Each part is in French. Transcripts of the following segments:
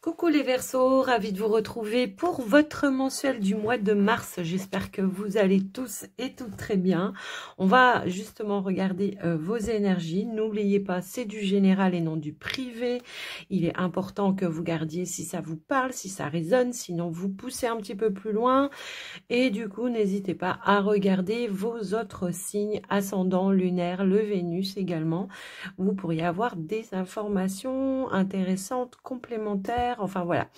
Coucou les Verseaux, ravie de vous retrouver pour votre mensuel du mois de mars. J'espère que vous allez tous et toutes très bien. On va justement regarder vos énergies. N'oubliez pas, c'est du général et non du privé. Il est important que vous gardiez si ça vous parle, si ça résonne, sinon vous poussez un petit peu plus loin. Et du coup, n'hésitez pas à regarder vos autres signes ascendants, lunaires, le Vénus également. Vous pourriez avoir des informations intéressantes, complémentaires. Enfin voilà,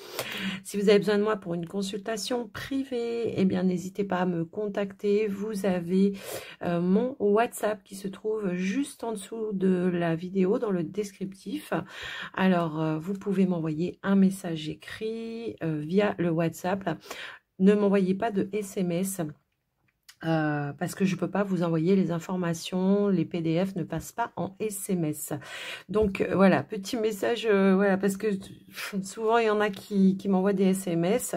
si vous avez besoin de moi pour une consultation privée, eh bien n'hésitez pas à me contacter. Vous avez mon WhatsApp qui se trouve juste en dessous de la vidéo dans le descriptif. Alors vous pouvez m'envoyer un message écrit via le WhatsApp. Ne m'envoyez pas de SMS. Parce que je ne peux pas vous envoyer les informations, les PDF ne passent pas en SMS. Donc voilà, petit message, voilà, parce que souvent il y en a qui m'envoient des SMS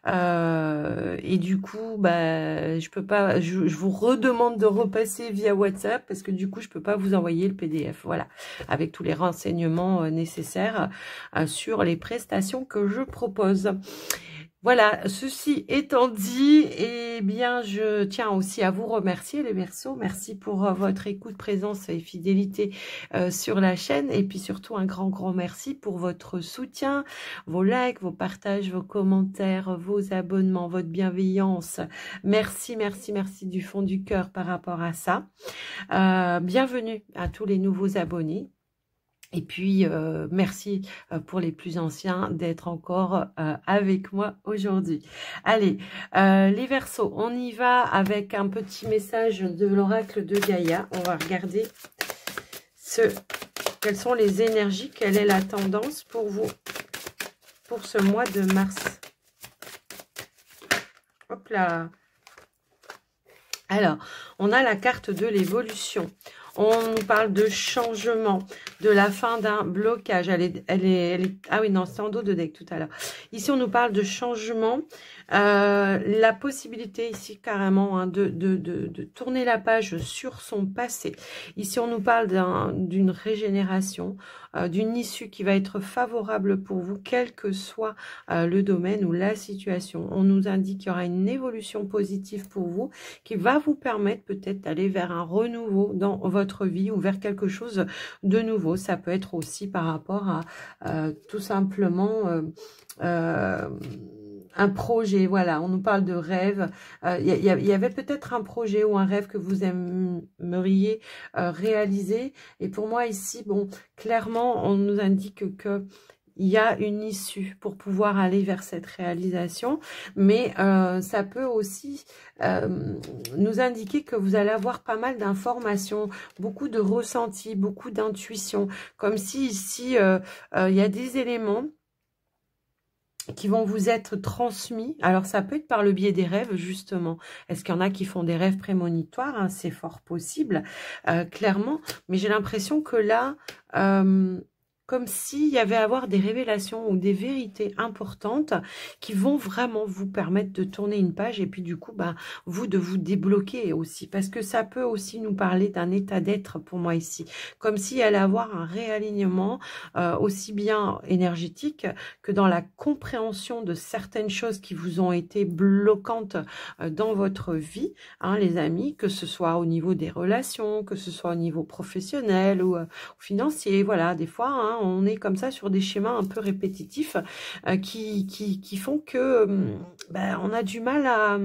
et du coup, bah, je peux pas, je vous redemande de repasser via WhatsApp parce que du coup, je peux pas vous envoyer le PDF, voilà, avec tous les renseignements nécessaires sur les prestations que je propose. Voilà, ceci étant dit, eh bien, je tiens aussi à vous remercier les Verseaux. Merci pour votre écoute, présence et fidélité sur la chaîne. Et puis surtout, un grand merci pour votre soutien, vos likes, vos partages, vos commentaires, vos abonnements, votre bienveillance. Merci du fond du cœur par rapport à ça. Bienvenue à tous les nouveaux abonnés. Et puis, merci pour les plus anciens d'être encore avec moi aujourd'hui. Allez, les Verseaux, on y va avec un petit message de l'oracle de Gaïa. On va regarder quelles sont les énergies, quelle est la tendance pour vous, pour ce mois de mars. Hop là. Alors, on a la carte de l'évolution. On nous parle de changement, de la fin d'un blocage. Ah oui, non, c'est en dos de deck tout à l'heure. Ici, on nous parle de changement. La possibilité ici, carrément, hein, de tourner la page sur son passé. Ici, on nous parle d'une régénération, d'une issue qui va être favorable pour vous, quel que soit le domaine ou la situation. On nous indique qu'il y aura une évolution positive pour vous qui va vous permettre peut-être d'aller vers un renouveau dans votre vie ou vers quelque chose de nouveau. Ça peut être aussi par rapport à tout simplement un projet. Voilà, on nous parle de rêve. Il y avait peut-être un projet ou un rêve que vous aimeriez réaliser. Et pour moi ici, bon, clairement, on nous indique que il y a une issue pour pouvoir aller vers cette réalisation, mais ça peut aussi nous indiquer que vous allez avoir pas mal d'informations, beaucoup de ressentis, beaucoup d'intuition, comme si ici, il y a des éléments qui vont vous être transmis. Alors, ça peut être par le biais des rêves, justement. Est-ce qu'il y en a qui font des rêves prémonitoires, hein? C'est fort possible, clairement. Mais j'ai l'impression que là, comme s'il y avait à avoir des révélations ou des vérités importantes qui vont vraiment vous permettre de tourner une page et puis du coup, bah, vous de vous débloquer aussi. Parce que ça peut aussi nous parler d'un état d'être pour moi ici. Comme s'il allait avoir un réalignement aussi bien énergétique que dans la compréhension de certaines choses qui vous ont été bloquantes dans votre vie, hein, les amis, que ce soit au niveau des relations, que ce soit au niveau professionnel ou financier. Voilà, des fois, hein, on est comme ça sur des schémas un peu répétitifs qui font que ben, on a du mal à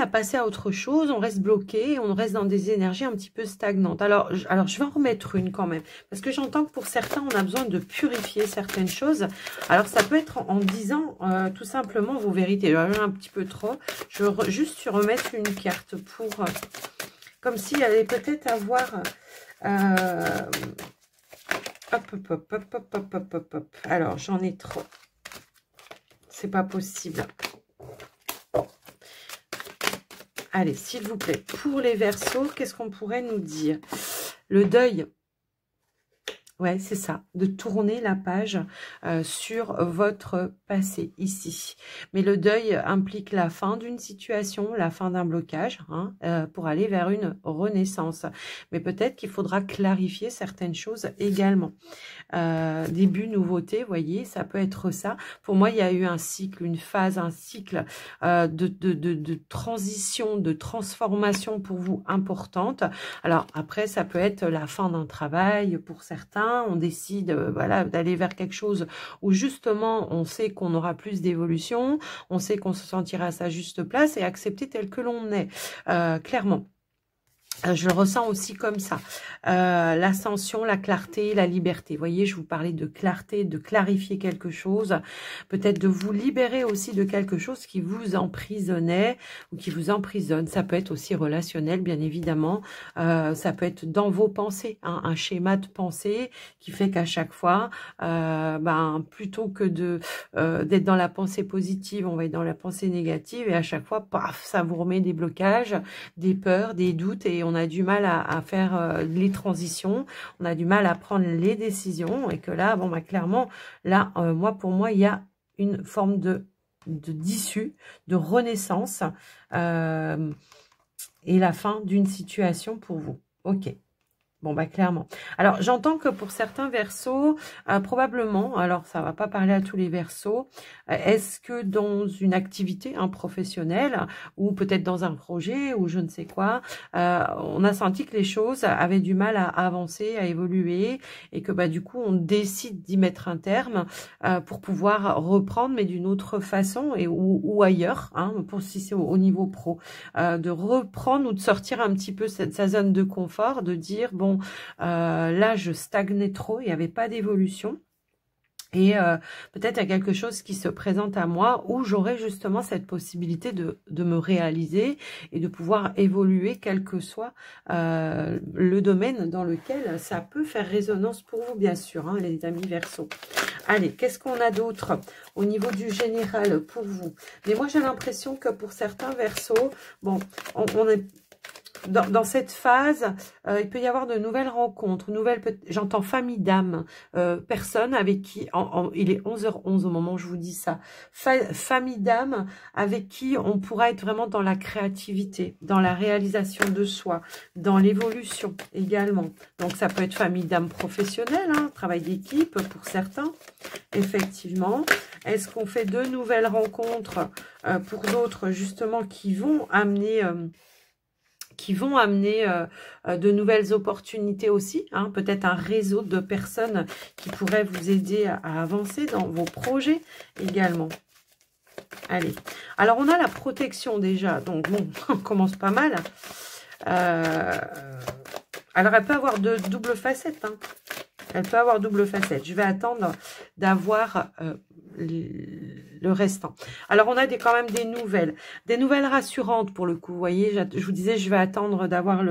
passer à autre chose, on reste bloqué, on reste dans des énergies un petit peu stagnantes. Alors je vais en remettre une quand même, parce que j'entends que pour certains, on a besoin de purifier certaines choses. Alors ça peut être en disant tout simplement vos vérités. J'en ai un petit peu trop. Je veux juste remettre une carte pour... comme s'il allait peut-être avoir... hop. Alors, j'en ai trop. C'est pas possible. Allez, s'il vous plaît, pour les Verseaux, qu'est-ce qu'on pourrait nous dire? Le deuil. Ouais, c'est ça, de tourner la page sur votre passé ici. Mais le deuil implique la fin d'une situation, la fin d'un blocage, hein, pour aller vers une renaissance. Mais peut-être qu'il faudra clarifier certaines choses également. Début, nouveauté, voyez, ça peut être ça. Pour moi, il y a eu un cycle, une phase, un cycle de transition, de transformation pour vous importante. Alors après, ça peut être la fin d'un travail pour certains. On décide voilà, d'aller vers quelque chose où justement, on sait qu'on aura plus d'évolution, on sait qu'on se sentira à sa juste place et accepter tel que l'on est, clairement. Je le ressens aussi comme ça. L'ascension, la clarté, la liberté. Vous voyez, je vous parlais de clarté, de clarifier quelque chose. Peut-être de vous libérer aussi de quelque chose qui vous emprisonnait ou qui vous emprisonne. Ça peut être aussi relationnel, bien évidemment. Ça peut être dans vos pensées, hein, un schéma de pensée qui fait qu'à chaque fois, plutôt que d'être dans la pensée positive, on va être dans la pensée négative et à chaque fois, paf, ça vous remet des blocages, des peurs, des doutes et on a du mal à faire les transitions, on a du mal à prendre les décisions et que là, bon, clairement, là, pour moi, il y a une forme d'issue, de renaissance et la fin d'une situation pour vous. Ok. Bon, clairement. Alors, j'entends que pour certains versos, probablement, alors ça va pas parler à tous les versos, est-ce que dans une activité professionnelle ou peut-être dans un projet ou je ne sais quoi, on a senti que les choses avaient du mal à avancer, à évoluer et que du coup, on décide d'y mettre un terme pour pouvoir reprendre, mais d'une autre façon ou ailleurs, hein, pour si c'est au niveau pro, de reprendre ou de sortir un petit peu sa zone de confort, de dire, bon, là je stagnais trop, il n'y avait pas d'évolution et peut-être il y a quelque chose qui se présente à moi où j'aurai justement cette possibilité de me réaliser et de pouvoir évoluer quel que soit le domaine dans lequel ça peut faire résonance pour vous, bien sûr, hein, les amis Verseau. Allez, qu'est-ce qu'on a d'autre au niveau du général pour vous? Mais moi j'ai l'impression que pour certains Verseaux, bon, on est dans cette phase, il peut y avoir de nouvelles rencontres, j'entends famille d'âme, personne avec qui, il est 11h11 au moment où je vous dis ça, famille d'âme avec qui on pourra être vraiment dans la créativité, dans la réalisation de soi, dans l'évolution également. Donc ça peut être famille d'âme professionnelle, hein, travail d'équipe pour certains, effectivement. Est-ce qu'on fait de nouvelles rencontres pour d'autres justement qui vont amener de nouvelles opportunités aussi, hein, peut-être un réseau de personnes qui pourraient vous aider à avancer dans vos projets également. Allez, alors on a la protection déjà, donc bon, on commence pas mal. Alors elle peut avoir de double facette, hein. Elle peut avoir double facette. Je vais attendre d'avoir le restant. Alors, on a quand même des nouvelles rassurantes pour le coup. Vous voyez, je vous disais, je vais attendre d'avoir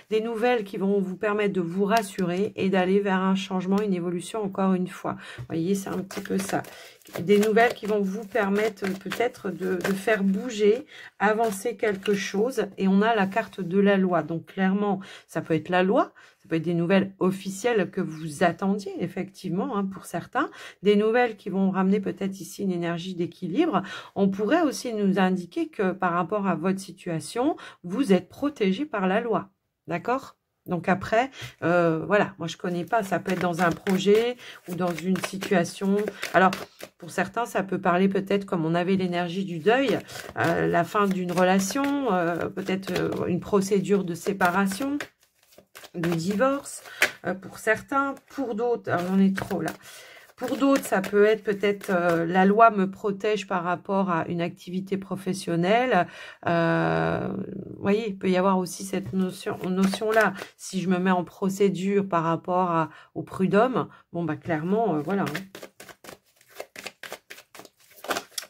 des nouvelles qui vont vous permettre de vous rassurer et d'aller vers un changement, une évolution encore une fois. Vous voyez, c'est un petit peu ça. Des nouvelles qui vont vous permettre peut-être de faire bouger, avancer quelque chose. Et on a la carte de la loi. Donc, clairement, ça peut être la loi. Ça peut être des nouvelles officielles que vous attendiez, effectivement, hein, pour certains. Des nouvelles qui vont ramener peut-être ici une énergie d'équilibre. On pourrait aussi nous indiquer que par rapport à votre situation, vous êtes protégé par la loi. D'accord ? Donc après, voilà, moi je connais pas, ça peut être dans un projet ou dans une situation. Alors, pour certains, ça peut parler peut-être comme on avait l'énergie du deuil, la fin d'une relation, peut-être une procédure de séparation, de divorce, pour certains. Pour d'autres, on est trop là. Pour d'autres, ça peut être peut-être la loi me protège par rapport à une activité professionnelle. Vous voyez, il peut y avoir aussi cette notion-là. Si je me mets en procédure par rapport au prud'homme, bon, clairement, voilà.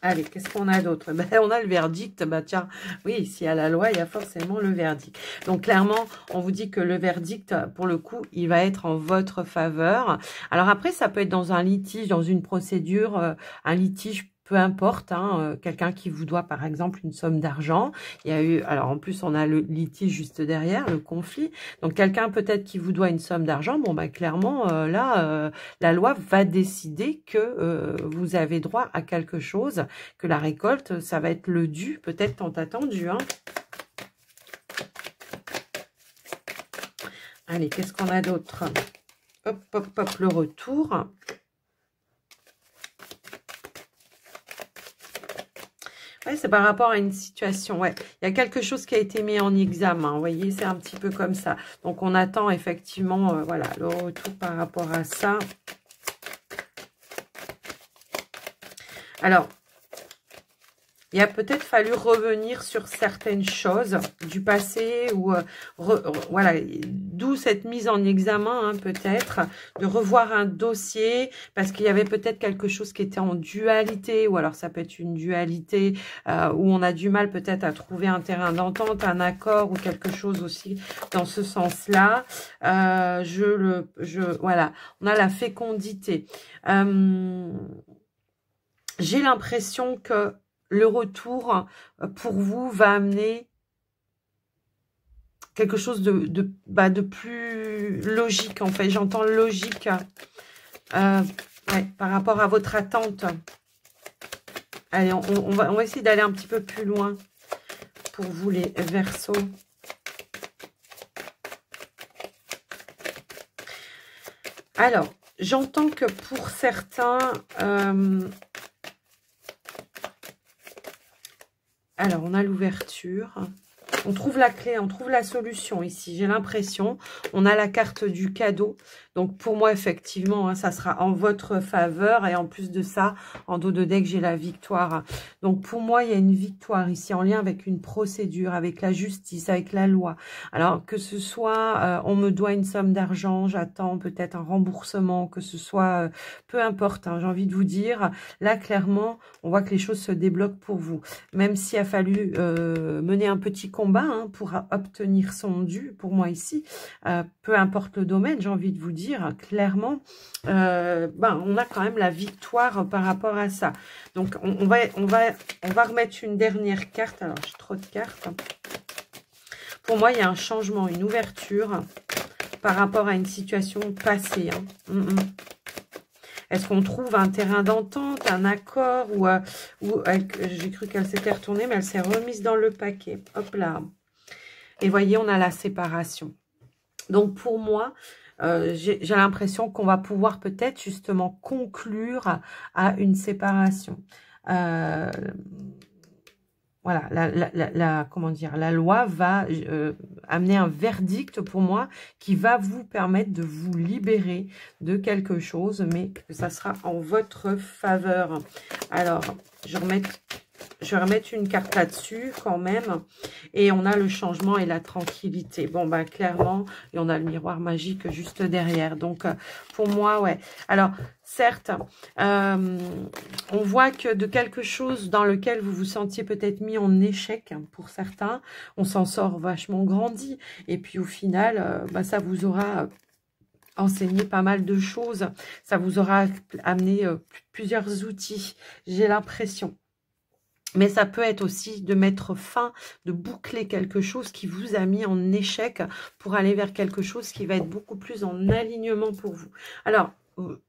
Allez, qu'est-ce qu'on a d'autre? On a le verdict. Tiens, oui, s'il y a la loi, il y a forcément le verdict. Donc, clairement, on vous dit que le verdict, pour le coup, il va être en votre faveur. Alors après, ça peut être dans un litige, dans une procédure, un litige peu importe, hein, quelqu'un qui vous doit par exemple une somme d'argent. Il y a eu, alors en plus on a le litige juste derrière, le conflit. Donc quelqu'un peut-être qui vous doit une somme d'argent, bon bah clairement là, la loi va décider que vous avez droit à quelque chose, que la récolte, ça va être le dû, peut-être tant attendu, hein. Allez, qu'est-ce qu'on a d'autre? Hop, hop, hop, le retour. Ouais, c'est par rapport à une situation. Ouais, il y a quelque chose qui a été mis en examen. Vous voyez, c'est un petit peu comme ça. Donc, on attend effectivement, voilà, le retour par rapport à ça. Alors, il a peut-être fallu revenir sur certaines choses du passé ou voilà, d'où cette mise en examen, hein, peut-être, de revoir un dossier parce qu'il y avait peut-être quelque chose qui était en dualité ou alors ça peut être une dualité où on a du mal peut-être à trouver un terrain d'entente, un accord ou quelque chose aussi dans ce sens-là. Voilà, on a la fécondité. J'ai l'impression que le retour, pour vous, va amener quelque chose de plus logique, en fait. J'entends logique ouais, par rapport à votre attente. Allez, on va essayer d'aller un petit peu plus loin pour vous, les Verseaux. Alors, j'entends que pour certains... alors, on a l'ouverture. On trouve la clé, on trouve la solution ici. J'ai l'impression. On a la carte du cadeau. Donc, pour moi, effectivement, hein, ça sera en votre faveur. Et en plus de ça, en dos de deck, j'ai la victoire. Donc, pour moi, il y a une victoire ici en lien avec une procédure, avec la justice, avec la loi. Alors, que ce soit, on me doit une somme d'argent, j'attends peut-être un remboursement, que ce soit, peu importe, hein, j'ai envie de vous dire. Là, clairement, on voit que les choses se débloquent pour vous. Même s'il a fallu mener un petit combat hein, pour obtenir son dû, pour moi ici, peu importe le domaine, j'ai envie de vous dire, clairement, on a quand même la victoire par rapport à ça. Donc, on va remettre une dernière carte. Alors, j'ai trop de cartes. Pour moi, il y a un changement, une ouverture par rapport à une situation passée. Hein. Est-ce qu'on trouve un terrain d'entente, un accord ou j'ai cru qu'elle s'était retournée, mais elle s'est remise dans le paquet. Hop là. Et voyez, on a la séparation. Donc, pour moi, j'ai l'impression qu'on va pouvoir peut-être justement conclure à une séparation. Voilà, comment dire, la loi va amener un verdict pour moi qui va vous permettre de vous libérer de quelque chose, mais que ça sera en votre faveur. Alors, je vais remettre une carte là-dessus quand même. Et on a le changement et la tranquillité. Bon, bah clairement, et on a le miroir magique juste derrière. Donc, pour moi, ouais. Alors, certes, on voit que de quelque chose dans lequel vous vous sentiez peut-être mis en échec, hein, pour certains, on s'en sort vachement grandi. Et puis, au final, ça vous aura... enseigné pas mal de choses. Ça vous aura amené plusieurs outils. J'ai l'impression. Mais ça peut être aussi de mettre fin, de boucler quelque chose qui vous a mis en échec pour aller vers quelque chose qui va être beaucoup plus en alignement pour vous. Alors,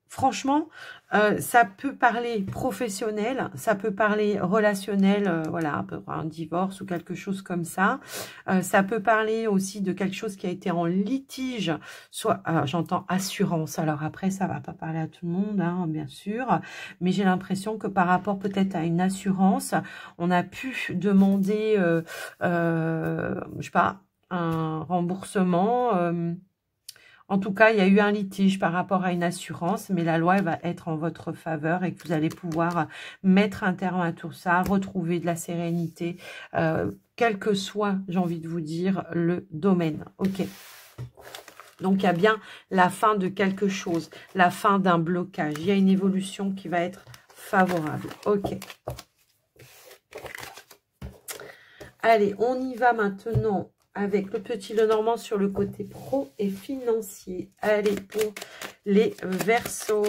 franchement, ça peut parler professionnel, ça peut parler relationnel, voilà, un divorce ou quelque chose comme ça. Ça peut parler aussi de quelque chose qui a été en litige, soit, j'entends assurance. Alors après, ça va pas parler à tout le monde, hein, bien sûr, mais j'ai l'impression que par rapport peut-être à une assurance, on a pu demander, je sais pas, un remboursement. En tout cas, il y a eu un litige par rapport à une assurance, mais la loi va être en votre faveur et que vous allez pouvoir mettre un terme à tout ça, retrouver de la sérénité, quel que soit, j'ai envie de vous dire, le domaine. Ok. Donc, il y a bien la fin de quelque chose, la fin d'un blocage. Il y a une évolution qui va être favorable. Ok. Allez, on y va maintenant avec le petit Lenormand sur le côté pro et financier. Allez, pour les Verseaux.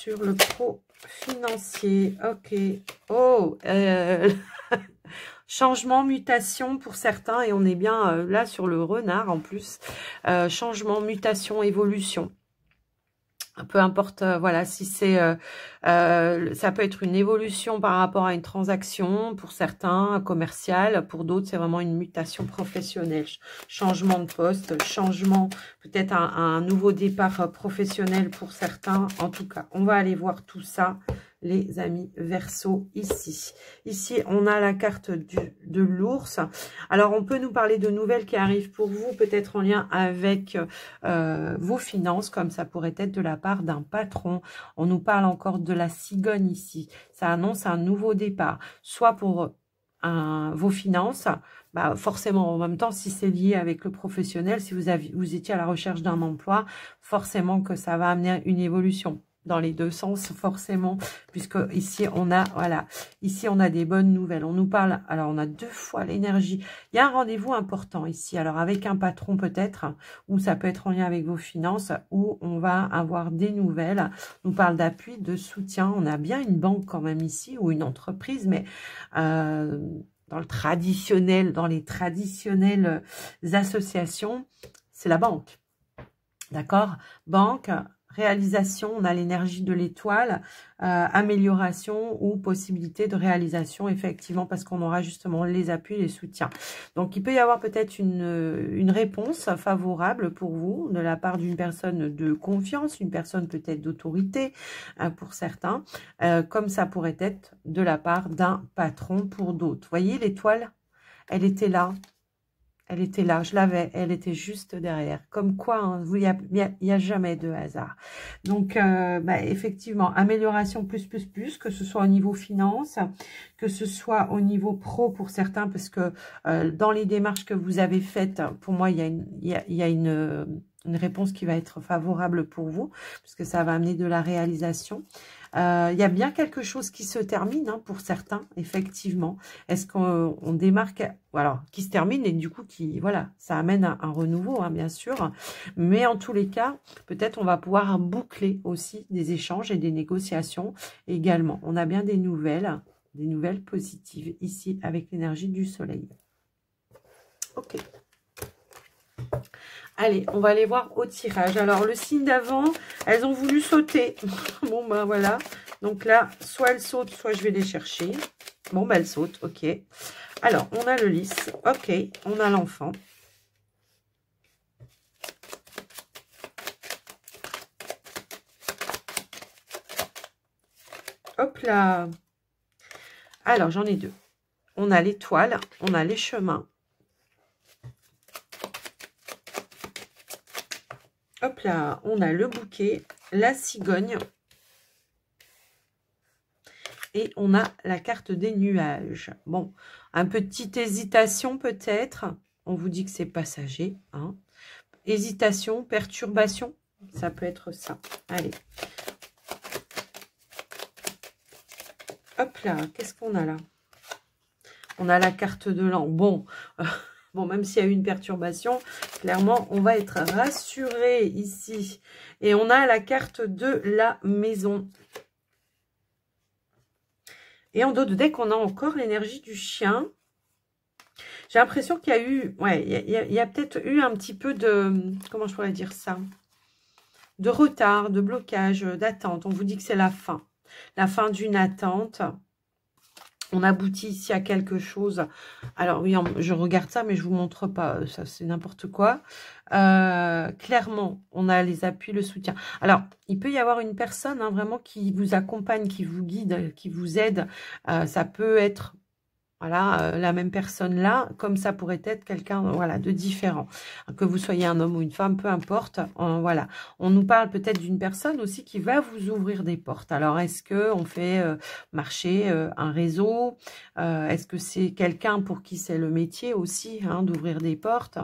sur le pro financier. Ok. Oh, changement, mutation pour certains. Et on est bien là sur le renard en plus. Changement, mutation, évolution. Peu importe, voilà, si c'est, ça peut être une évolution par rapport à une transaction pour certains, commerciale, pour d'autres, c'est vraiment une mutation professionnelle, changement de poste, changement, peut-être un nouveau départ professionnel pour certains. En tout cas, on va aller voir tout ça, les amis Verseau, ici. Ici, on a la carte de l'ours. Alors, on peut nous parler de nouvelles qui arrivent pour vous, peut-être en lien avec vos finances, comme ça pourrait être de la part d'un patron. On nous parle encore de la cigogne ici. Ça annonce un nouveau départ, soit pour vos finances, bah forcément en même temps, si c'est lié avec le professionnel, si vous étiez à la recherche d'un emploi, forcément que ça va amener une évolution. Dans les deux sens, forcément, puisque ici, on a, voilà, ici, on a des bonnes nouvelles. On nous parle, alors, on a 2 fois l'énergie. Il y a un rendez-vous important ici, alors, avec un patron peut-être, ou ça peut être en lien avec vos finances, où on va avoir des nouvelles. On nous parle d'appui, de soutien. On a bien une banque quand même ici, ou une entreprise, mais dans le traditionnel, dans les traditionnelles associations, c'est la banque. D'accord? Banque, réalisation, on a l'énergie de l'étoile, amélioration ou possibilité de réalisation, effectivement, parce qu'on aura justement les appuis, les soutiens. Donc, il peut y avoir peut-être une réponse favorable pour vous, de la part d'une personne de confiance, une personne peut-être d'autorité pour certains, comme ça pourrait être de la part d'un patron pour d'autres. Vous voyez, l'étoile, elle était là. Elle était là, je l'avais, elle était juste derrière. Comme quoi, hein, il n'y a jamais de hasard. Donc, effectivement, amélioration plus, que ce soit au niveau finance, que ce soit au niveau pro pour certains, parce que dans les démarches que vous avez faites, pour moi, il y a une réponse qui va être favorable pour vous, parce que ça va amener de la réalisation. Il y a bien quelque chose qui se termine hein, pour certains, effectivement. Est-ce qu'on démarque, alors qui se termine et du coup qui, voilà, ça amène un renouveau, hein, bien sûr. Mais en tous les cas, peut-être on va pouvoir boucler aussi des échanges et des négociations également. On a bien des nouvelles positives ici avec l'énergie du soleil. Ok. Allez, on va aller voir au tirage. Alors, le signe d'avant, elles ont voulu sauter. Bon, ben voilà. Donc là, soit elles sautent, soit je vais les chercher. Bon, ben elles sautent, ok. Alors, on a le lys. Ok, on a l'enfant. Hop là. Alors, j'en ai 2. On a l'étoile, on a les chemins. Hop là, on a le bouquet, la cigogne. Et on a la carte des nuages. Bon, un petite hésitation peut-être. On vous dit que c'est passager. Hein. Hésitation, perturbation. Ça peut être ça. Allez. Hop là, qu'est-ce qu'on a là? On a la carte de l'an. Bon, bon, même s'il y a eu une perturbation, clairement, on va être rassuré ici. Et on a la carte de la maison. Et en dos de deck, on a encore l'énergie du chien. J'ai l'impression qu'il y a eu... Ouais, il y a peut-être eu un petit peu de... Comment je pourrais dire ça? De retard, de blocage, d'attente. On vous dit que c'est la fin. La fin d'une attente. On aboutit ici à quelque chose. Alors oui, je regarde ça, mais je vous montre pas. Ça, c'est n'importe quoi. Clairement, on a les appuis, le soutien. Alors, il peut y avoir une personne hein, vraiment qui vous accompagne, qui vous guide, qui vous aide. Ça peut être... Voilà, la même personne là, comme ça pourrait être quelqu'un voilà, de différent. Que vous soyez un homme ou une femme, peu importe. Voilà, on nous parle peut-être d'une personne aussi qui va vous ouvrir des portes. Alors, est-ce qu'on fait marcher un réseau? Est-ce que c'est quelqu'un pour qui c'est le métier aussi hein, d'ouvrir des portes?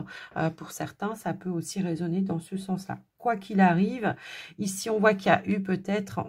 Pour certains, ça peut aussi résonner dans ce sens-là. Quoi qu'il arrive, ici, on voit qu'il y a eu peut-être...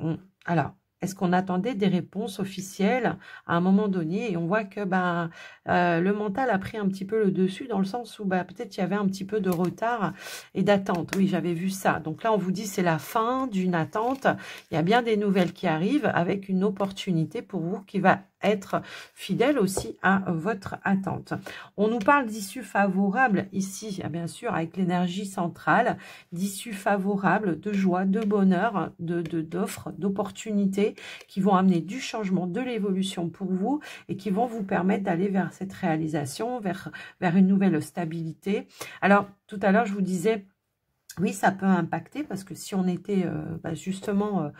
Alors, est-ce qu'on attendait des réponses officielles à un moment donné? Et on voit que le mental a pris un petit peu le dessus dans le sens où peut-être il y avait un petit peu de retard et d'attente. Oui, j'avais vu ça. Donc là, on vous dit c'est la fin d'une attente. Il y a bien des nouvelles qui arrivent avec une opportunité pour vous qui va être fidèle aussi à votre attente. On nous parle d'issue favorable ici, bien sûr, avec l'énergie centrale, d'issue favorable, de joie, de bonheur, d'offres, d'opportunités qui vont amener du changement, de l'évolution pour vous et qui vont vous permettre d'aller vers cette réalisation, vers une nouvelle stabilité. Alors, tout à l'heure, je vous disais, oui, ça peut impacter parce que si on était justement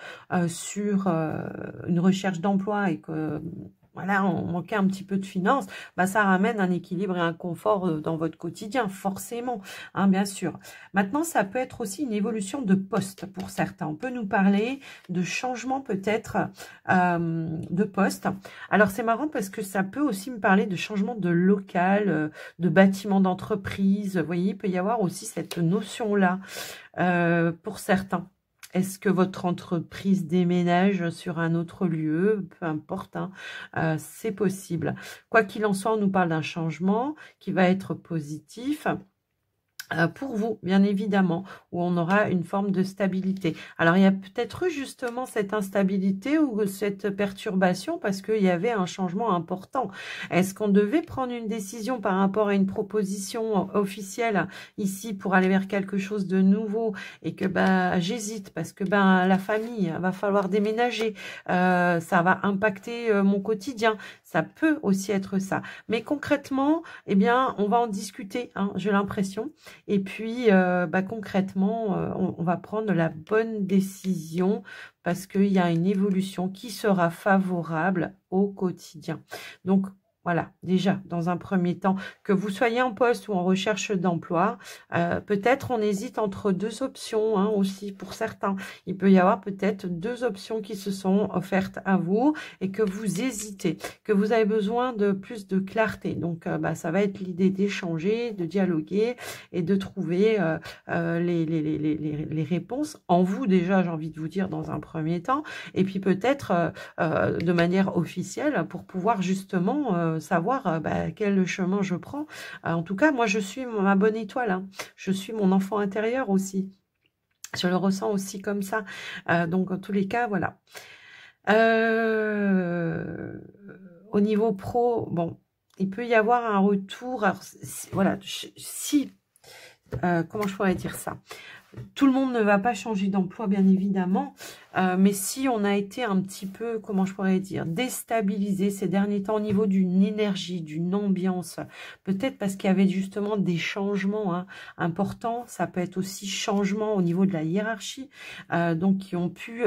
sur une recherche d'emploi et que voilà, on manquait un petit peu de finances, ça ramène un équilibre et un confort dans votre quotidien, forcément, hein, bien sûr. Maintenant, ça peut être aussi une évolution de poste pour certains. On peut nous parler de changement peut-être de poste. Alors, c'est marrant parce que ça peut aussi me parler de changement de local, de bâtiment d'entreprise. Vous voyez, il peut y avoir aussi cette notion-là pour certains. Est-ce que votre entreprise déménage sur un autre lieu? Peu importe, hein, c'est possible. Quoi qu'il en soit, on nous parle d'un changement qui va être positif. Pour vous, bien évidemment, où on aura une forme de stabilité. Alors, il y a peut-être eu justement cette instabilité ou cette perturbation parce qu'il y avait un changement important. Est-ce qu'on devait prendre une décision par rapport à une proposition officielle ici pour aller vers quelque chose de nouveau et que j'hésite parce que la famille va falloir déménager, ça va impacter mon quotidien. Ça peut aussi être ça. Mais concrètement, eh bien, on va en discuter, hein, j'ai l'impression. Et puis, concrètement, on va prendre la bonne décision parce qu'il y a une évolution qui sera favorable au quotidien. Donc, voilà, déjà, dans un premier temps, que vous soyez en poste ou en recherche d'emploi, peut-être on hésite entre deux options hein, aussi pour certains. Il peut y avoir peut-être deux options qui se sont offertes à vous et que vous hésitez, que vous avez besoin de plus de clarté. Donc, ça va être l'idée d'échanger, de dialoguer et de trouver les réponses en vous déjà, j'ai envie de vous dire, dans un premier temps, et puis peut-être de manière officielle pour pouvoir justement savoir quel chemin je prends. En tout cas, moi, je suis ma bonne étoile. Hein. Je suis mon enfant intérieur aussi. Je le ressens aussi comme ça. Donc, en tous les cas, voilà. Au niveau pro, bon, il peut y avoir un retour. Alors, voilà, si... comment je pourrais dire ça? Tout le monde ne va pas changer d'emploi, bien évidemment, mais si on a été un petit peu, comment je pourrais dire, déstabilisé ces derniers temps au niveau d'une énergie, d'une ambiance, peut-être parce qu'il y avait justement des changements importants, ça peut être aussi changement au niveau de la hiérarchie, donc qui ont pu...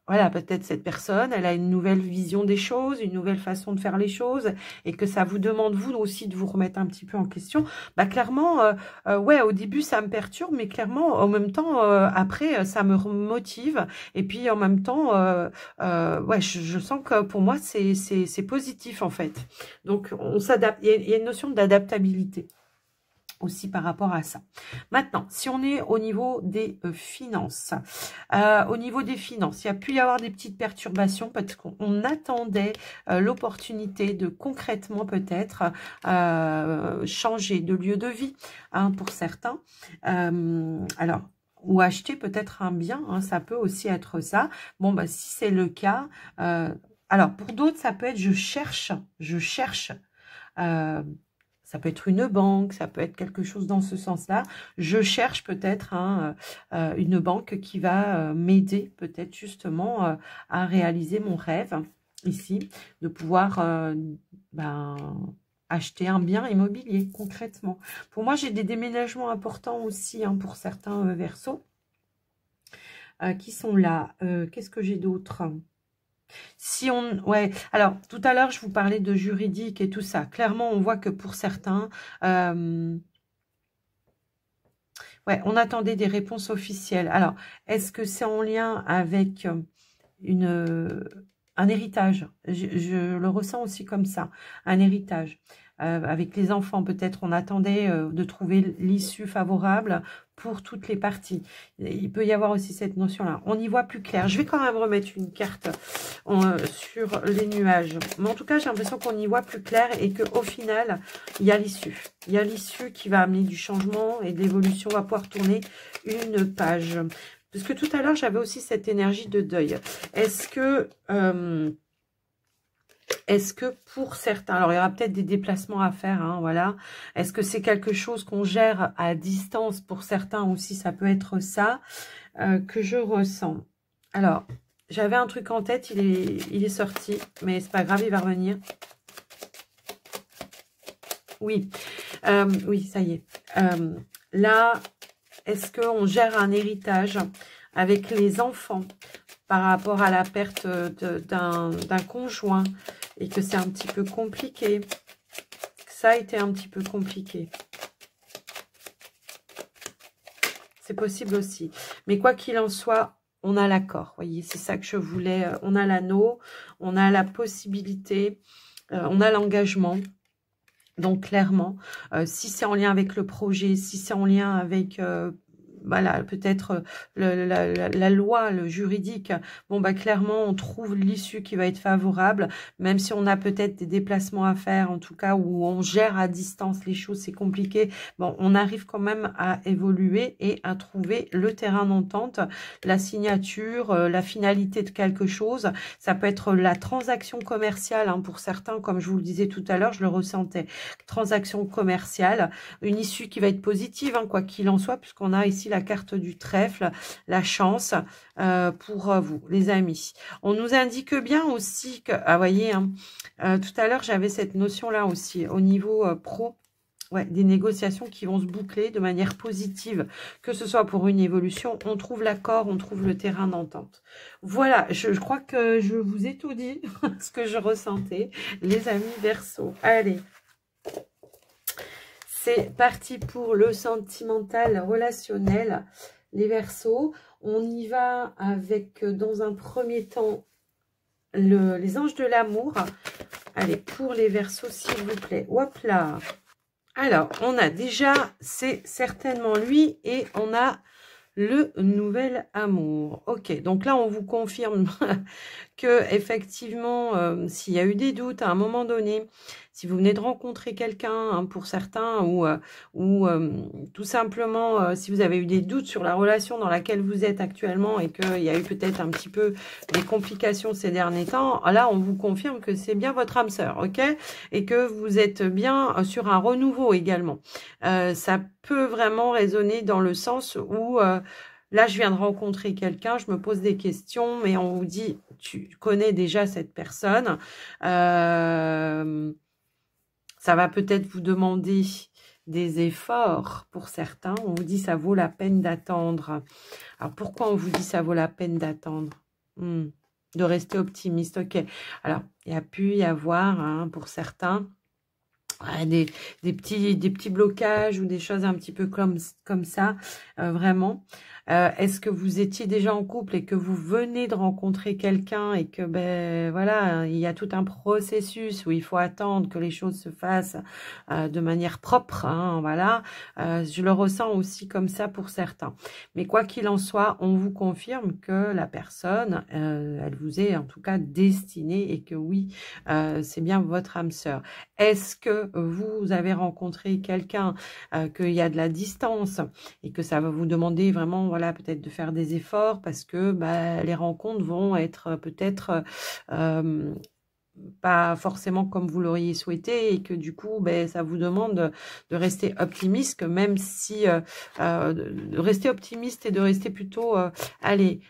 voilà, peut-être cette personne, elle a une nouvelle vision des choses, une nouvelle façon de faire les choses, et que ça vous demande, vous aussi, de vous remettre un petit peu en question. Clairement, ouais, au début, ça me perturbe, mais clairement, en même temps, après, ça me motive. Et puis, en même temps, ouais, je sens que pour moi, c'est positif, en fait. Donc, on s'adapte. Il y a une notion d'adaptabilité aussi par rapport à ça. Maintenant, si on est au niveau des finances, au niveau des finances, il y a pu y avoir des petites perturbations parce qu'on attendait l'opportunité de concrètement peut-être changer de lieu de vie hein, pour certains. Alors, ou acheter peut-être un bien, hein, ça peut aussi être ça. Bon, si c'est le cas, alors pour d'autres, ça peut être je cherche, ça peut être une banque, ça peut être quelque chose dans ce sens-là. Je cherche peut-être une banque qui va m'aider peut-être justement à réaliser mon rêve ici, de pouvoir acheter un bien immobilier concrètement. Pour moi, j'ai des déménagements importants aussi hein, pour certains Verseaux qui sont là. Qu'est-ce que j'ai d'autre ? Si on, ouais, alors tout à l'heure je vous parlais de juridique et tout ça. Clairement, on voit que pour certains, ouais, on attendait des réponses officielles. Alors, est-ce que c'est en lien avec un héritage? Je le ressens aussi comme ça, un héritage. avec les enfants, peut-être on attendait de trouver l'issue favorable pour toutes les parties. Il peut y avoir aussi cette notion-là. On y voit plus clair. Je vais quand même remettre une carte sur les nuages. Mais en tout cas, j'ai l'impression qu'on y voit plus clair et qu'au final, il y a l'issue. Il y a l'issue qui va amener du changement et de l'évolution. On va pouvoir tourner une page. Parce que tout à l'heure, j'avais aussi cette énergie de deuil. Est-ce que pour certains, alors il y aura peut-être des déplacements à faire, hein, voilà. Est-ce que c'est quelque chose qu'on gère à distance pour certains aussi, ça peut être ça que je ressens. Alors, j'avais un truc en tête, il est sorti, mais c'est pas grave, il va revenir. Oui, oui, ça y est. Là, est-ce qu'on gère un héritage avec les enfants par rapport à la perte d'un conjoint et que c'est un petit peu compliqué? Ça a été un petit peu compliqué. C'est possible aussi. Mais quoi qu'il en soit, on a l'accord. Vous voyez, c'est ça que je voulais. On a l'anneau, on a la possibilité, on a l'engagement. Donc, clairement, si c'est en lien avec le projet, si c'est en lien avec... voilà, peut-être la loi, le juridique, bon, bah, clairement, on trouve l'issue qui va être favorable, même si on a peut-être des déplacements à faire, en tout cas, où on gère à distance les choses, c'est compliqué. Bon, on arrive quand même à évoluer et à trouver le terrain d'entente, la signature, la finalité de quelque chose. Ça peut être la transaction commerciale, hein, pour certains, comme je vous le disais tout à l'heure, je le ressentais. Transaction commerciale, une issue qui va être positive, hein, quoi qu'il en soit, puisqu'on a ici la carte du trèfle, la chance pour vous, les amis. On nous indique bien aussi que, ah, voyez, hein, tout à l'heure, j'avais cette notion-là aussi, au niveau pro, ouais, des négociations qui vont se boucler de manière positive, que ce soit pour une évolution, on trouve l'accord, on trouve le terrain d'entente. Voilà, je crois que je vous ai tout dit, ce que je ressentais, les amis Verseau. Allez. C'est parti pour le sentimental relationnel, les Verseaux. On y va avec, dans un premier temps, les anges de l'amour. Allez, pour les Verseaux, s'il vous plaît. Hop là. Alors, on a déjà, c'est certainement lui, et on a le nouvel amour. Ok, donc là, on vous confirme que effectivement, s'il y a eu des doutes à un moment donné, si vous venez de rencontrer quelqu'un, hein, pour certains, ou tout simplement, si vous avez eu des doutes sur la relation dans laquelle vous êtes actuellement et qu'il y a eu peut-être un petit peu des complications ces derniers temps, là, on vous confirme que c'est bien votre âme sœur, ok? Et que vous êtes bien sur un renouveau également. Ça peut vraiment résonner dans le sens où... là, je viens de rencontrer quelqu'un, je me pose des questions, mais on vous dit, tu connais déjà cette personne. Ça va peut-être vous demander des efforts pour certains. On vous dit, ça vaut la peine d'attendre. Alors, pourquoi on vous dit, ça vaut la peine d'attendre? De rester optimiste, ok. Alors, il y a pu y avoir, hein, pour certains... ouais, des petits blocages ou des choses un petit peu comme ça, vraiment. Est-ce que vous étiez déjà en couple et que vous venez de rencontrer quelqu'un et que, ben voilà, il y a tout un processus où il faut attendre que les choses se fassent de manière propre, hein, voilà. Je le ressens aussi comme ça pour certains. Mais quoi qu'il en soit, on vous confirme que la personne, elle vous est en tout cas destinée et que oui, c'est bien votre âme sœur. Est-ce que vous avez rencontré quelqu'un, qu'il y a de la distance et que ça va vous demander vraiment, voilà, peut-être de faire des efforts parce que bah, les rencontres vont être peut-être pas forcément comme vous l'auriez souhaité et que du coup, ben, ça vous demande de rester optimiste, que même si de rester optimiste et de rester plutôt, allez,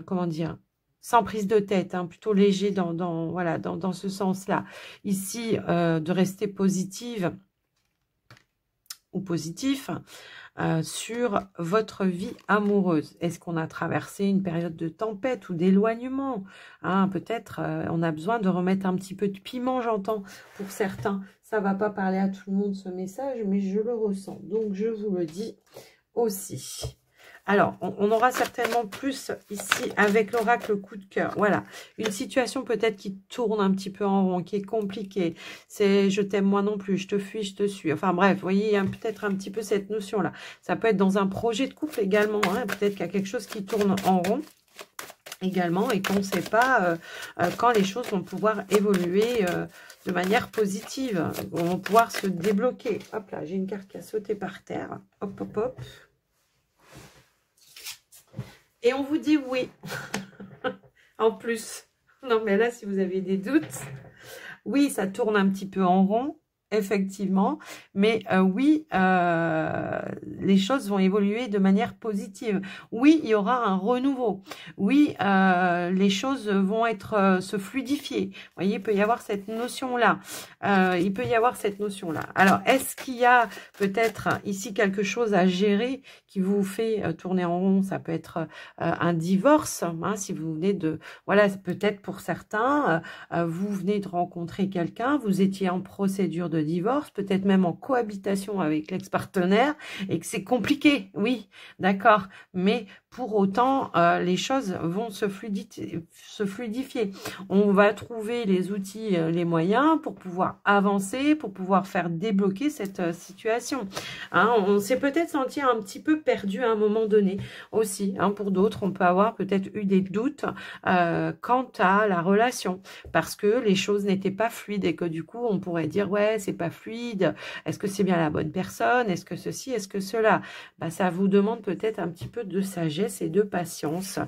comment dire, sans prise de tête, hein, plutôt léger voilà, dans ce sens-là. Ici, de rester positive ou positif sur votre vie amoureuse. Est-ce qu'on a traversé une période de tempête ou d'éloignement, hein, peut-être on a besoin de remettre un petit peu de piment, j'entends, pour certains. Ça va pas parler à tout le monde ce message, mais je le ressens. Donc, je vous le dis aussi. Alors, on aura certainement plus ici avec l'oracle coup de cœur. Voilà, une situation peut-être qui tourne un petit peu en rond, qui est compliquée. C'est je t'aime moi non plus, je te fuis, je te suis. Enfin bref, vous voyez, il y a peut-être un petit peu cette notion-là. Ça peut être dans un projet de couple également. Hein. Peut-être qu'il y a quelque chose qui tourne en rond également et qu'on ne sait pas quand les choses vont pouvoir évoluer de manière positive. Vont pouvoir se débloquer. Hop là, j'ai une carte qui a sauté par terre. Hop, hop, hop. Et on vous dit oui. En plus. Non, mais là, si vous avez des doutes, oui, ça tourne un petit peu en rond, effectivement. Mais oui, les choses vont évoluer de manière positive. Oui, il y aura un renouveau. Oui, les choses vont être se fluidifier. Vous voyez, il peut y avoir cette notion-là. Il peut y avoir cette notion-là. Alors, est-ce qu'il y a peut-être ici quelque chose à gérer qui vous fait tourner en rond? Ça peut être un divorce, hein, si vous venez de... Voilà, peut-être pour certains, vous venez de rencontrer quelqu'un, vous étiez en procédure de divorce, peut-être même en cohabitation avec l'ex-partenaire, et que c'est compliqué, oui, d'accord, mais pour autant, les choses vont se fluidifier. On va trouver les outils, les moyens pour pouvoir avancer, pour pouvoir faire débloquer cette situation. Hein, on s'est peut-être senti un petit peu perdu à un moment donné aussi. Hein, pour d'autres, on peut avoir peut-être eu des doutes quant à la relation parce que les choses n'étaient pas fluides et que du coup, on pourrait dire, ouais, c'est pas fluide. Est-ce que c'est bien la bonne personne? Est-ce que ceci? Est-ce que cela? Bah, ça vous demande peut-être un petit peu de sagesse et de patience.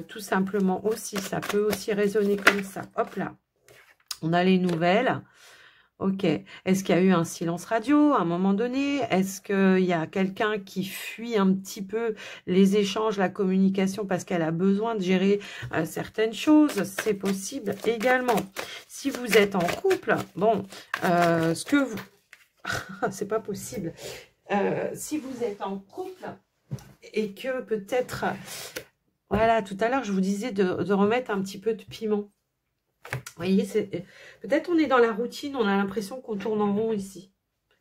Tout simplement aussi, ça peut aussi résonner comme ça. Hop là, on a les nouvelles. Ok. Est-ce qu'il y a eu un silence radio à un moment donné? Est-ce qu'il y a quelqu'un qui fuit un petit peu les échanges, la communication parce qu'elle a besoin de gérer certaines choses? C'est possible également. Si vous êtes en couple, bon, ce que vous... c'est pas possible. Si vous êtes en couple et que peut-être... Voilà, tout à l'heure, je vous disais de remettre un petit peu de piment. Vous voyez, peut-être on est dans la routine, on a l'impression qu'on tourne en rond ici.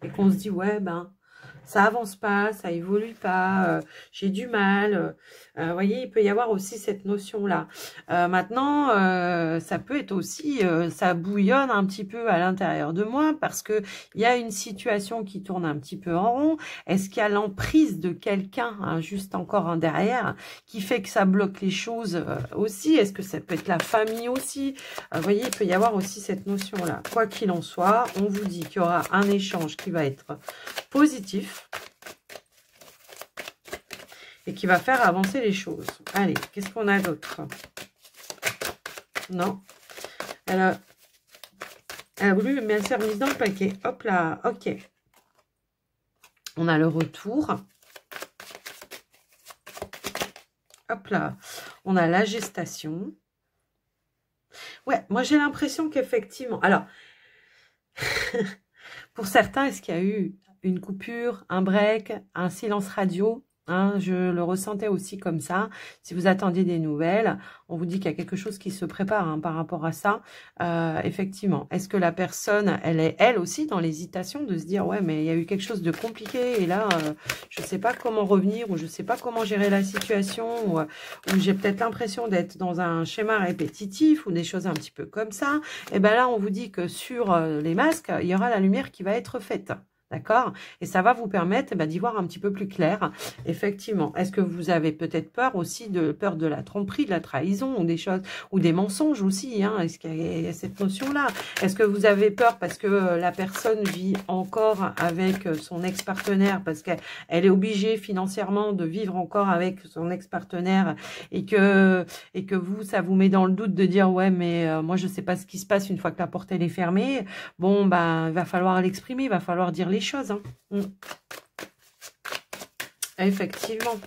Et qu'on se dit, ouais, ben, ça avance pas, ça évolue pas, j'ai du mal. Vous voyez, il peut y avoir aussi cette notion-là. Maintenant, ça peut être aussi, ça bouillonne un petit peu à l'intérieur de moi parce que il y a une situation qui tourne un petit peu en rond. Est-ce qu'il y a l'emprise de quelqu'un, hein, juste encore un derrière, qui fait que ça bloque les choses aussi? Est-ce que ça peut être la famille aussi? Vous voyez, il peut y avoir aussi cette notion-là. Quoi qu'il en soit, on vous dit qu'il y aura un échange qui va être positif et qui va faire avancer les choses. Allez, qu'est-ce qu'on a d'autre? Non. Elle a voulu me faire mise dans le paquet. Hop là, ok. On a le retour. Hop là. On a la gestation. Ouais, moi j'ai l'impression qu'effectivement... Alors, pour certains, est-ce qu'il y a eu une coupure, un break, un silence radio? Hein, je le ressentais aussi comme ça. Si vous attendiez des nouvelles, on vous dit qu'il y a quelque chose qui se prépare hein, par rapport à ça. Effectivement, est-ce que la personne, elle est elle aussi dans l'hésitation de se dire ouais mais il y a eu quelque chose de compliqué et là je ne sais pas comment revenir ou je ne sais pas comment gérer la situation ou j'ai peut-être l'impression d'être dans un schéma répétitif ou des choses un petit peu comme ça. Et ben là on vous dit que sur les masques, il y aura la lumière qui va être faite. D'accord? Et ça va vous permettre d'y voir un petit peu plus clair. Effectivement. Est-ce que vous avez peut-être peur aussi peur de la tromperie, de la trahison ou des choses, ou des mensonges aussi, hein? Est-ce qu'il y a cette notion-là? Est-ce que vous avez peur parce que la personne vit encore avec son ex-partenaire, parce qu'elle est obligée financièrement de vivre encore avec son ex-partenaire et que vous, ça vous met dans le doute de dire ouais, mais moi je sais pas ce qui se passe une fois que la porte elle est fermée. Bon, ben, il va falloir l'exprimer, il va falloir dire les choses. Hein. Effectivement.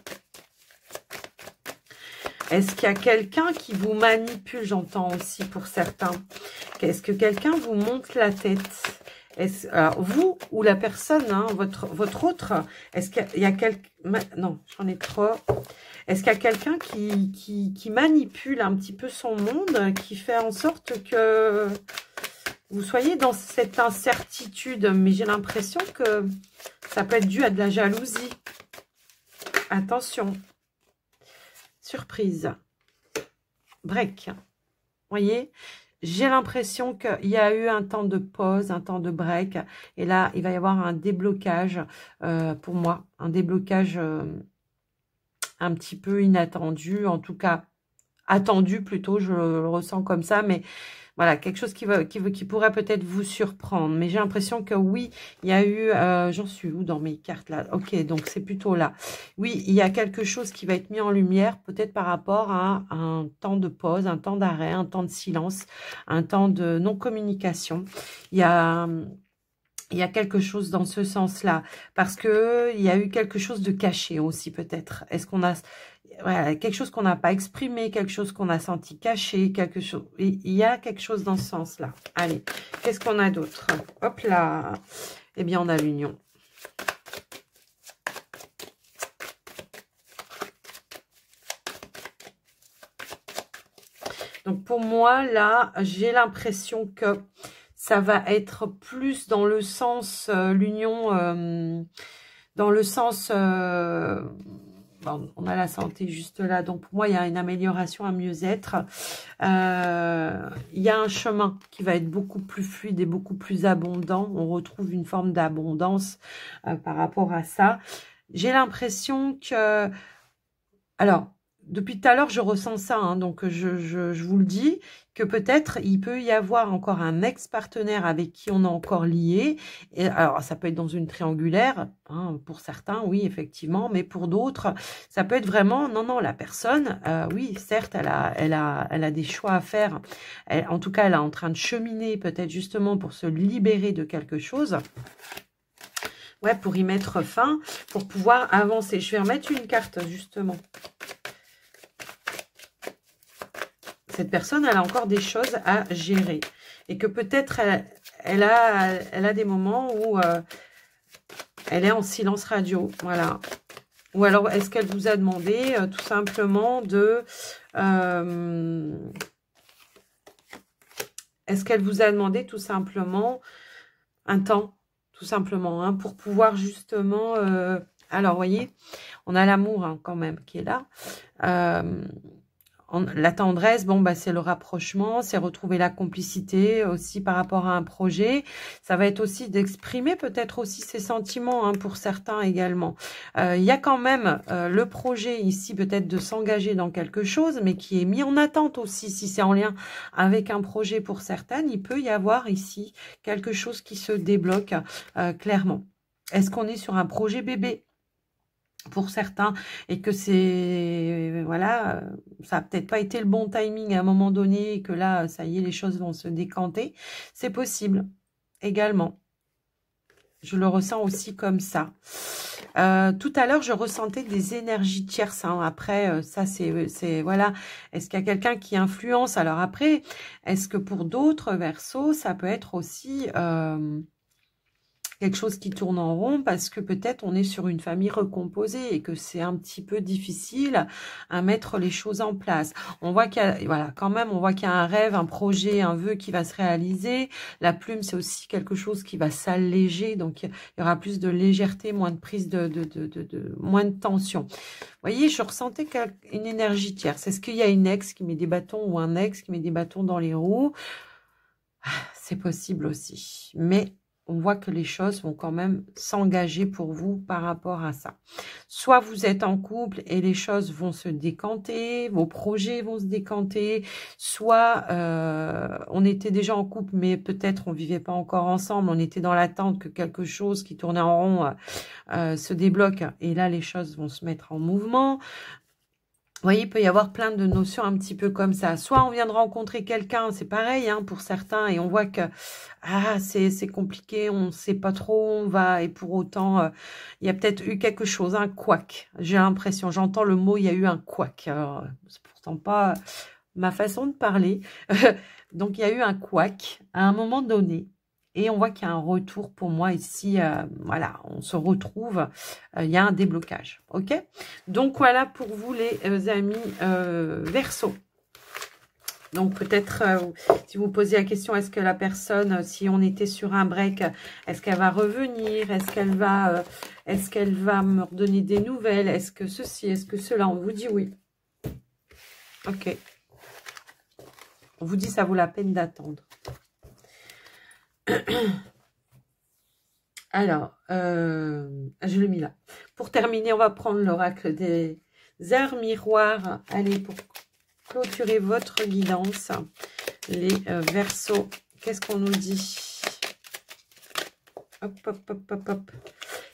Est-ce qu'il y a quelqu'un qui vous manipule? J'entends aussi pour certains. Est-ce que quelqu'un vous monte la tête? Alors, vous ou la personne, hein, votre autre, est-ce qu'il y a quelqu'un... Non, j'en ai trop. Est-ce qu'il y a quelqu'un qui manipule un petit peu son monde, qui fait en sorte que... vous soyez dans cette incertitude, mais j'ai l'impression que ça peut être dû à de la jalousie. Attention. surprise. Break. Vous voyez, j'ai l'impression qu'il y a eu un temps de pause, un temps de break. Et là, il va y avoir un déblocage pour moi. Un déblocage un petit peu inattendu. En tout cas, attendu plutôt, je le ressens comme ça. Mais voilà, quelque chose qui pourrait peut-être vous surprendre. Mais j'ai l'impression que oui, il y a eu... j'en suis où dans mes cartes là? Ok, donc c'est plutôt là. Oui, il y a quelque chose qui va être mis en lumière, peut-être par rapport à un temps de pause, un temps d'arrêt, un temps de silence, un temps de non-communication. Il y a quelque chose dans ce sens-là, parce que il y a eu quelque chose de caché aussi peut-être. Est-ce qu'on a... Voilà, quelque chose qu'on n'a pas exprimé, quelque chose qu'on a senti caché, quelque chose. Il y a quelque chose dans ce sens-là. Allez, qu'est-ce qu'on a d'autre? Hop là. Eh bien, on a l'union. Donc, pour moi, là, j'ai l'impression que ça va être plus dans le sens, l'union, dans le sens... Bon, on a la santé juste là, donc pour moi, il y a une amélioration, un mieux-être. Il y a un chemin qui va être beaucoup plus fluide et beaucoup plus abondant. On retrouve une forme d'abondance par rapport à ça. J'ai l'impression que... Alors, depuis tout à l'heure, je ressens ça, hein, donc je vous le dis, que peut-être il peut y avoir encore un ex-partenaire avec qui on est encore lié. Et alors, ça peut être dans une triangulaire, hein, pour certains, oui, effectivement, mais pour d'autres, ça peut être vraiment, non, la personne, oui, certes, elle a des choix à faire. En tout cas, elle est en train de cheminer, peut-être justement pour se libérer de quelque chose. Ouais, pour y mettre fin, pour pouvoir avancer. Je vais remettre une carte, justement. Cette personne, elle a encore des choses à gérer. Et que peut-être, elle a des moments où elle est en silence radio. Voilà. Ou alors, est-ce qu'elle vous a demandé tout simplement de... est-ce qu'elle vous a demandé tout simplement un temps, tout simplement, hein, pour pouvoir justement... alors, vous voyez, on a l'amour, hein, quand même qui est là. La tendresse, bon, bah, c'est le rapprochement, c'est retrouver la complicité aussi par rapport à un projet. Ça va être aussi d'exprimer peut-être aussi ses sentiments, hein, pour certains également. Il y a quand même le projet ici peut-être de s'engager dans quelque chose, mais qui est mis en attente aussi. Si c'est en lien avec un projet pour certaines, il peut y avoir ici quelque chose qui se débloque clairement. Est-ce qu'on est sur un projet bébé ? Pour certains, et que c'est, voilà, ça n'a peut-être pas été le bon timing à un moment donné, et que là, ça y est, les choses vont se décanter, c'est possible, également. Je le ressens aussi comme ça. Tout à l'heure, je ressentais des énergies tierces, hein. Après, ça, c'est, voilà, est-ce qu'il y a quelqu'un qui influence? Alors après, est-ce que pour d'autres Verseaux, ça peut être aussi... quelque chose qui tourne en rond parce que peut-être on est sur une famille recomposée et que c'est un petit peu difficile à mettre les choses en place. On voit qu'il y a, voilà, quand même, on voit qu'il y a un rêve, un projet, un vœu qui va se réaliser. La plume, c'est aussi quelque chose qui va s'alléger, donc il y aura plus de légèreté, moins de prise moins de tension. Vous voyez, je ressentais une énergie tierce. Est-ce qu'il y a une ex qui met des bâtons ou un ex qui met des bâtons dans les roues? C'est possible aussi, mais on voit que les choses vont quand même s'engager pour vous par rapport à ça. Soit vous êtes en couple et les choses vont se décanter, vos projets vont se décanter, soit on était déjà en couple mais peut-être on vivait pas encore ensemble, on était dans l'attente que quelque chose qui tournait en rond se débloque et là les choses vont se mettre en mouvement. Vous voyez, il peut y avoir plein de notions un petit peu comme ça. Soit on vient de rencontrer quelqu'un, c'est pareil, hein, pour certains, et on voit que c'est compliqué, on ne sait pas trop où on va, et pour autant, il y a peut-être eu quelque chose, un couac. J'ai l'impression, j'entends le mot, il y a eu un couac. Alors, c'est pourtant pas ma façon de parler. Donc, il y a eu un couac à un moment donné. Et on voit qu'il y a un retour pour moi ici. Voilà, on se retrouve. Il y a un déblocage. OK? Donc, voilà pour vous les amis Verseau. Donc, peut-être, si vous posez la question, est-ce que la personne, si on était sur un break, est-ce qu'elle va revenir? Est-ce qu'elle va me redonner des nouvelles? Est-ce que ceci? Est-ce que cela? On vous dit oui. Ok. On vous dit ça vaut la peine d'attendre. Alors, je l'ai mis là. Pour terminer, on va prendre l'oracle des heures miroirs. Allez, pour clôturer votre guidance, les Verseaux, qu'est-ce qu'on nous dit? Hop, hop, hop, hop, hop.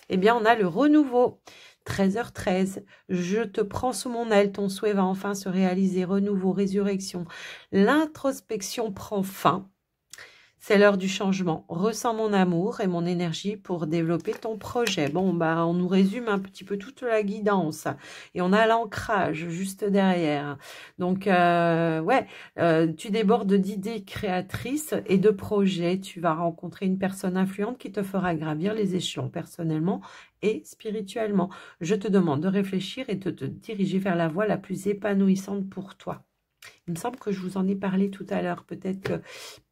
Eh bien, on a le renouveau. 13h13, je te prends sous mon aile, ton souhait va enfin se réaliser. Renouveau, résurrection. L'introspection prend fin. C'est l'heure du changement. Ressens mon amour et mon énergie pour développer ton projet. Bon, bah, on nous résume un petit peu toute la guidance. Et on a l'ancrage juste derrière. Donc, ouais, tu débordes d'idées créatrices et de projets. Tu vas rencontrer une personne influente qui te fera gravir les échelons personnellement et spirituellement. Je te demande de réfléchir et de te diriger vers la voie la plus épanouissante pour toi. Il me semble que je vous en ai parlé tout à l'heure. Peut-être qu'il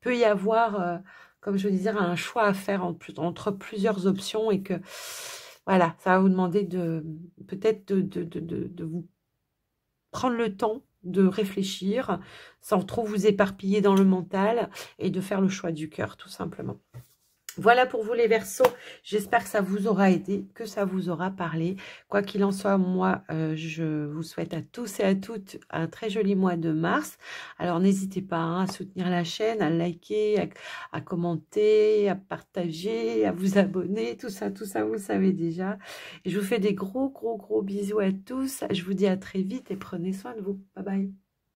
peut y avoir, comme je disais, un choix à faire entre plusieurs options et que, voilà, ça va vous demander peut-être de vous prendre le temps de réfléchir sans trop vous éparpiller dans le mental et de faire le choix du cœur, tout simplement. Voilà pour vous les Verseaux, j'espère que ça vous aura aidé, que ça vous aura parlé. Quoi qu'il en soit, moi, je vous souhaite à tous et à toutes un très joli mois de mars. Alors n'hésitez pas hein, à soutenir la chaîne, à liker, à commenter, à partager, à vous abonner, tout ça, vous le savez déjà. Et je vous fais des gros bisous à tous. Je vous dis à très vite et prenez soin de vous. Bye bye.